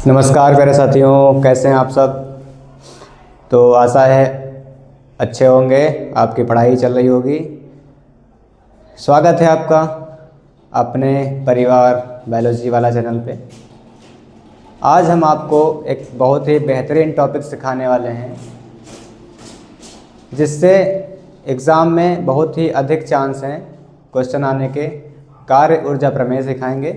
नमस्कार प्यारे साथियों, कैसे हैं आप सब। तो आशा है अच्छे होंगे, आपकी पढ़ाई चल रही होगी। स्वागत है आपका अपने परिवार बायोलॉजी वाला चैनल पे। आज हम आपको एक बहुत ही बेहतरीन टॉपिक सिखाने वाले हैं, जिससे एग्ज़ाम में बहुत ही अधिक चांस हैं क्वेश्चन आने के। कार्य ऊर्जा प्रमेय सिखाएंगे।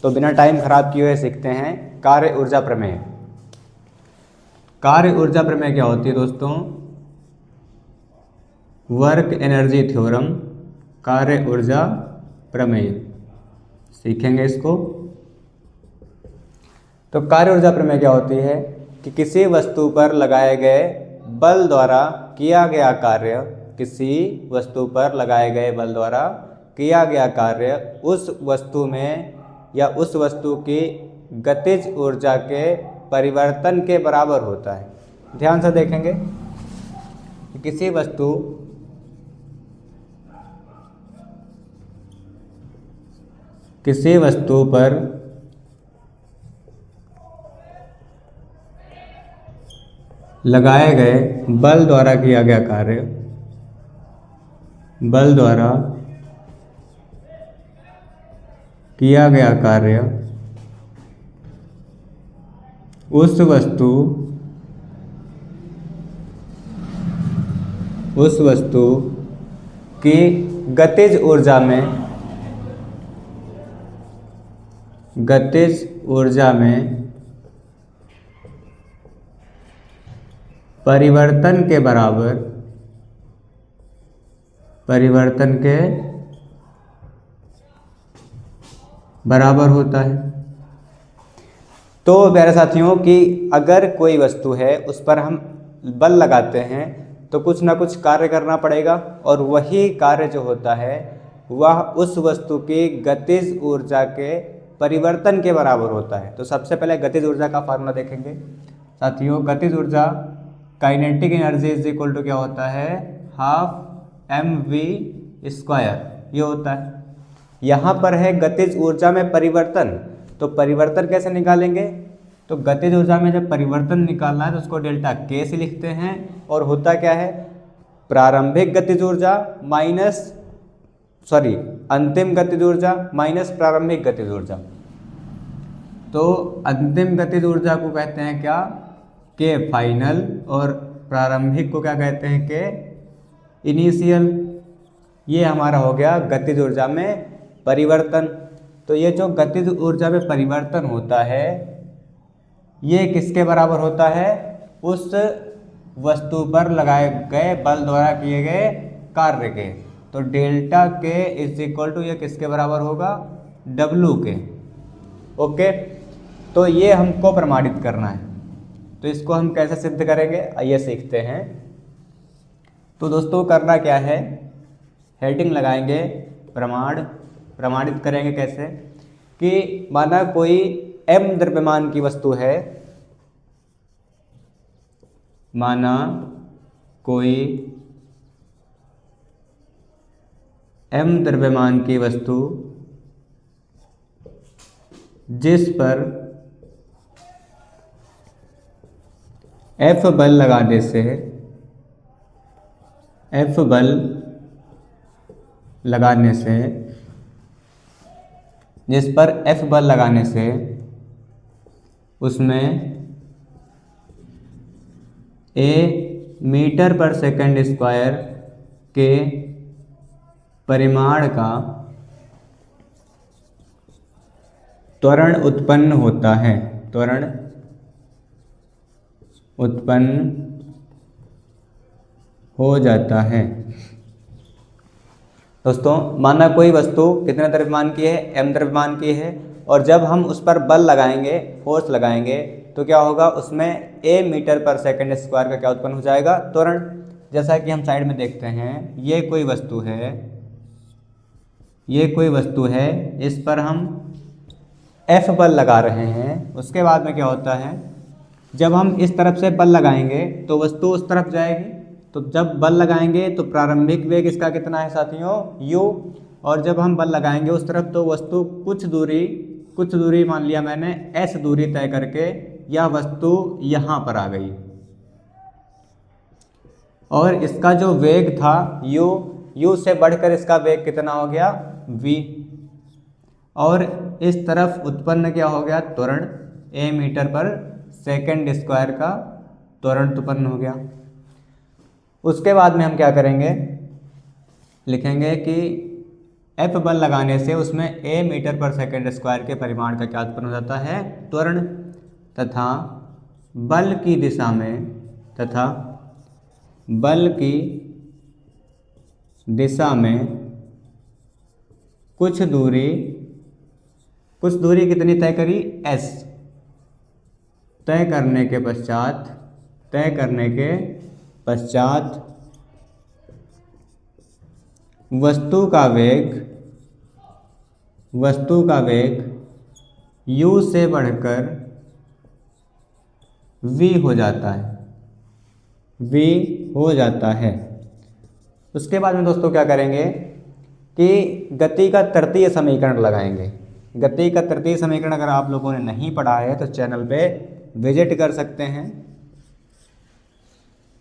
तो बिना टाइम ख़राब किए हुए सीखते हैं कार्य ऊर्जा प्रमेय। कार्य ऊर्जा प्रमेय क्या होती है दोस्तों? वर्क एनर्जी थ्योरम, कार्य ऊर्जा प्रमेय सीखेंगे इसको। तो कार्य ऊर्जा प्रमेय क्या होती है कि किसी वस्तु पर लगाए गए बल द्वारा किया गया कार्य, किसी वस्तु पर लगाए गए बल द्वारा किया गया कार्य उस वस्तु में या उस वस्तु की गतिज ऊर्जा के परिवर्तन के बराबर होता है। ध्यान से देखेंगे कि किसी वस्तु पर लगाए गए बल द्वारा किया गया कार्य, बल द्वारा किया गया कार्य उस वस्तु की गतिज ऊर्जा में परिवर्तन के बराबर होता है। तो प्यारे साथियों कि अगर कोई वस्तु है उस पर हम बल लगाते हैं तो कुछ ना कुछ कार्य करना पड़ेगा, और वही कार्य जो होता है वह उस वस्तु की गतिज ऊर्जा के परिवर्तन के बराबर होता है। तो सबसे पहले गतिज ऊर्जा का फार्मूला देखेंगे साथियों। गतिज ऊर्जा kinetic energy is equal to क्या होता है? Half mv²। ये होता है। यहाँ पर है गतिज ऊर्जा में परिवर्तन, तो परिवर्तन कैसे निकालेंगे? तो गतिज ऊर्जा में जब परिवर्तन निकालना है तो उसको डेल्टा के से लिखते हैं, और होता क्या है? प्रारंभिक गतिज ऊर्जा अंतिम गतिज ऊर्जा माइनस प्रारंभिक गतिज ऊर्जा। तो अंतिम गतिज ऊर्जा को कहते हैं क्या? के फाइनल, और प्रारंभिक को क्या कहते हैं? के इनिशियल। ये हमारा हो गया गतिज ऊर्जा में परिवर्तन। तो ये जो गतिज ऊर्जा में परिवर्तन होता है ये किसके बराबर होता है? उस वस्तु पर लगाए गए बल द्वारा किए गए कार्य के। तो डेल्टा के इज इक्वल टू ये किसके बराबर होगा? डब्लू के। ओके, तो ये हमको प्रमाणित करना है। तो इसको हम कैसे सिद्ध करेंगे आइए सीखते हैं। तो दोस्तों करना क्या है? हेडिंग लगाएंगे प्रमाणित करेंगे कैसे कि माना कोई m द्रव्यमान की वस्तु है, माना कोई m द्रव्यमान की वस्तु जिस पर F बल लगाने से जिस पर F बल लगाने से उसमें A मीटर पर सेकंड स्क्वायर के परिमाण का त्वरण उत्पन्न होता है। त्वरण उत्पन्न हो जाता है। दोस्तों माना कोई वस्तु कितने द्रव्यमान की है? m द्रव्यमान की है, और जब हम उस पर बल लगाएंगे, फोर्स लगाएंगे, तो क्या होगा? उसमें a मीटर पर सेकंड स्क्वायर का क्या उत्पन्न हो जाएगा? त्वरण। जैसा कि हम साइड में देखते हैं, ये कोई वस्तु है, इस पर हम F बल लगा रहे हैं। उसके बाद में क्या होता है? जब हम इस तरफ से बल लगाएंगे तो वस्तु उस तरफ जाएगी। तो जब बल लगाएंगे तो प्रारंभिक वेग इसका कितना है साथियों? u, और जब हम बल लगाएंगे उस तरफ तो वस्तु कुछ दूरी मान लिया मैंने s दूरी तय करके यह वस्तु यहाँ पर आ गई और इसका जो वेग था u से बढ़कर इसका वेग कितना हो गया v, और इस तरफ उत्पन्न क्या हो गया त्वरण a मीटर पर सेकंड स्क्वायर का त्वरण उत्पन्न हो गया। उसके बाद में हम क्या करेंगे, लिखेंगे कि F बल लगाने से उसमें a मीटर पर सेकंड स्क्वायर के परिमाण का क्या उत्पन्न हो जाता है त्वरण, तथा बल की दिशा में कुछ दूरी कितनी तय करी s, तय करने के पश्चात वस्तु का वेग u से बढ़कर v हो जाता है। उसके बाद में दोस्तों क्या करेंगे कि गति का तृतीय समीकरण लगाएंगे। गति का तृतीय समीकरण अगर आप लोगों ने नहीं पढ़ा है तो चैनल पे विजिट कर सकते हैं।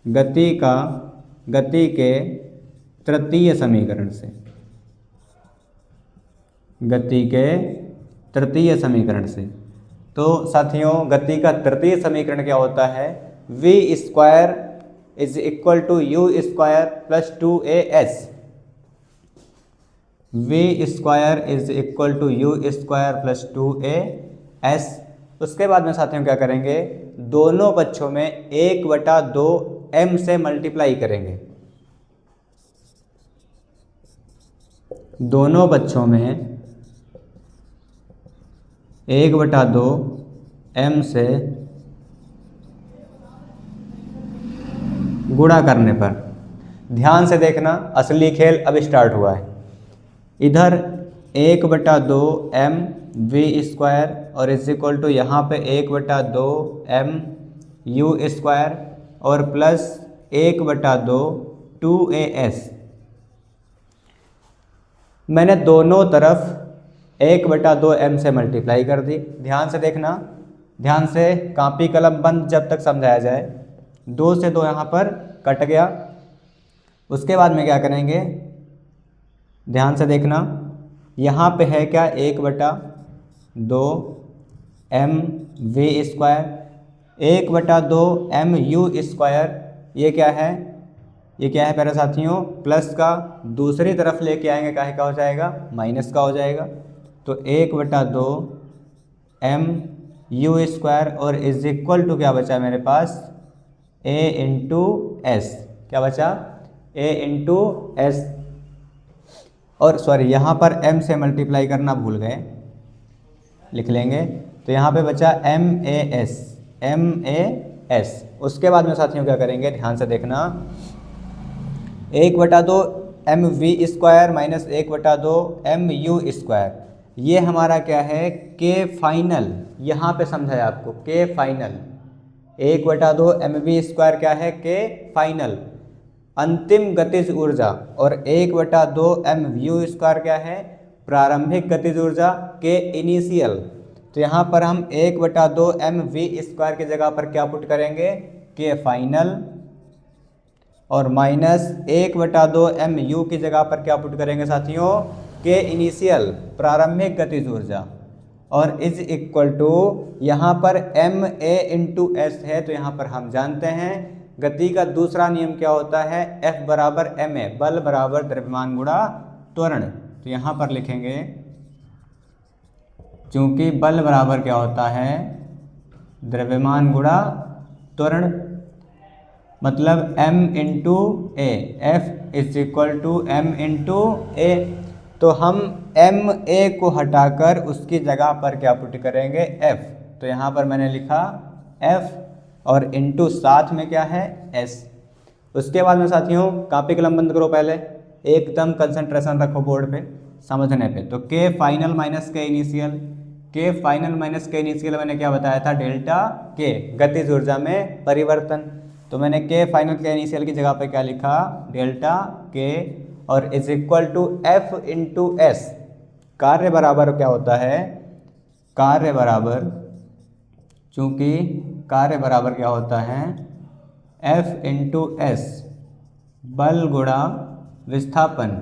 गति के तृतीय समीकरण से तो साथियों गति का तृतीय समीकरण क्या होता है, v square is equal to u square plus 2as। v square is equal to u square plus 2as। उसके बाद में साथियों क्या करेंगे, दोनों पक्षों में 1/2 m से मल्टीप्लाई करेंगे। दोनों पक्षों में 1/2 m से गुणा करने पर, ध्यान से देखना असली खेल अब स्टार्ट हुआ है। इधर 1/2 m v स्क्वायर और इज इक्वल टू यहाँ पे 1/2 m u स्क्वायर और प्लस 1/2 2as। मैंने दोनों तरफ 1/2 m से मल्टीप्लाई कर दी। ध्यान से देखना, ध्यान से कॉपी कलम बंद जब तक समझाया जाए। 2 से 2 यहाँ पर कट गया। उसके बाद में क्या करेंगे, ध्यान से देखना, यहाँ पे है क्या 1/2 m v square, 1/2 m u square. ये क्या है प्यारे साथियों, प्लस का दूसरी तरफ लेके आएंगे काहे का हो जाएगा, माइनस का हो जाएगा। तो 1/2 m u स्क्वायर और इज इक्वल टू क्या बचा मेरे पास a इंटू एस। क्या बचा a इंटू एस। और सॉरी यहाँ पर m से मल्टीप्लाई करना भूल गए, लिख लेंगे। तो यहाँ पे बचा m a s। उसके बाद में साथियों क्या करेंगे, ध्यान से देखना, 1/2 m v square minus 1/2 m u square. ये हमारा क्या है k फाइनल। यहाँ पे समझाया आपको k final. 1/2 m v square क्या है k फाइनल अंतिम गतिज ऊर्जा, और 1/2 m v स्क्वायर क्या है प्रारंभिक गतिज ऊर्जा k इनिशियल। तो यहाँ पर हम 1/2 m v स्क्वायर की जगह पर क्या पुट करेंगे k फाइनल, और माइनस 1/2 m u की जगह पर क्या पुट करेंगे साथियों k इनिशियल प्रारंभिक गतिज ऊर्जा, और इज इक्वल टू यहाँ पर m a इंटू एस है। तो यहाँ पर हम जानते हैं गति का दूसरा नियम क्या होता है, F बराबर ma, बल बराबर द्रव्यमान गुणा त्वरण। तो यहाँ पर लिखेंगे चूंकि बल बराबर क्या होता है द्रव्यमान गुणा त्वरण, मतलब m into a, F is equal to m into a. तो हम m a को हटाकर उसकी जगह पर क्या पुट करेंगे f। तो यहाँ पर मैंने लिखा f और इंटू साथ में क्या है s। उसके बाद में साथियों कॉपी कलम बंद करो, पहले एकदम कंसंट्रेशन रखो बोर्ड पे समझने पे। तो k final minus k initial, k final minus k initial मैंने क्या बताया था डेल्टा k गतिज ऊर्जा में परिवर्तन। तो मैंने k फाइनल k इनिशियल की जगह पे क्या लिखा डेल्टा k, और is equal to f into S. कार्य बराबर क्या होता है, कार्य बराबर, चूँकि कार्य बराबर क्या होता है, F इंटू एस, बल गुणा विस्थापन।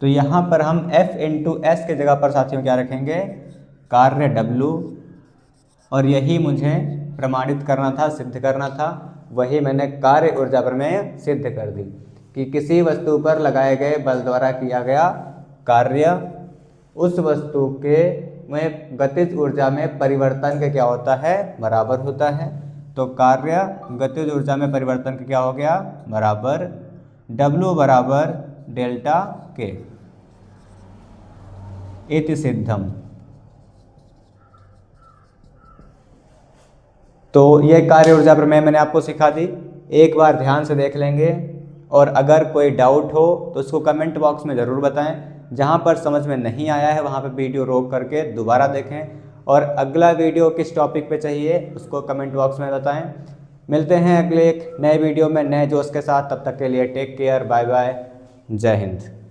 तो यहाँ पर हम F इंटू एस के जगह पर साथियों क्या रखेंगे, कार्य W, और यही मुझे प्रमाणित करना था, सिद्ध करना था। वही मैंने कार्य ऊर्जा प्रमेय सिद्ध कर दी कि किसी वस्तु पर लगाए गए बल द्वारा किया गया कार्य उस वस्तु के में गतिज ऊर्जा में परिवर्तन के क्या होता है, बराबर होता है। तो कार्य गतिज ऊर्जा में परिवर्तन का क्या हो गया, बराबर W बराबर डेल्टा के। इति सिद्धम। तो ये कार्य ऊर्जा प्रमेय मैंने आपको सिखा दी, एक बार ध्यान से देख लेंगे, और अगर कोई डाउट हो तो उसको कमेंट बॉक्स में ज़रूर बताएं। जहाँ पर समझ में नहीं आया है वहाँ पे वीडियो रोक करके दोबारा देखें, और अगला वीडियो किस टॉपिक पे चाहिए उसको कमेंट बॉक्स में बताएं। मिलते हैं अगले एक नए वीडियो में नए जोश के साथ, तब तक के लिए टेक केयर, बाय बाय, जय हिंद।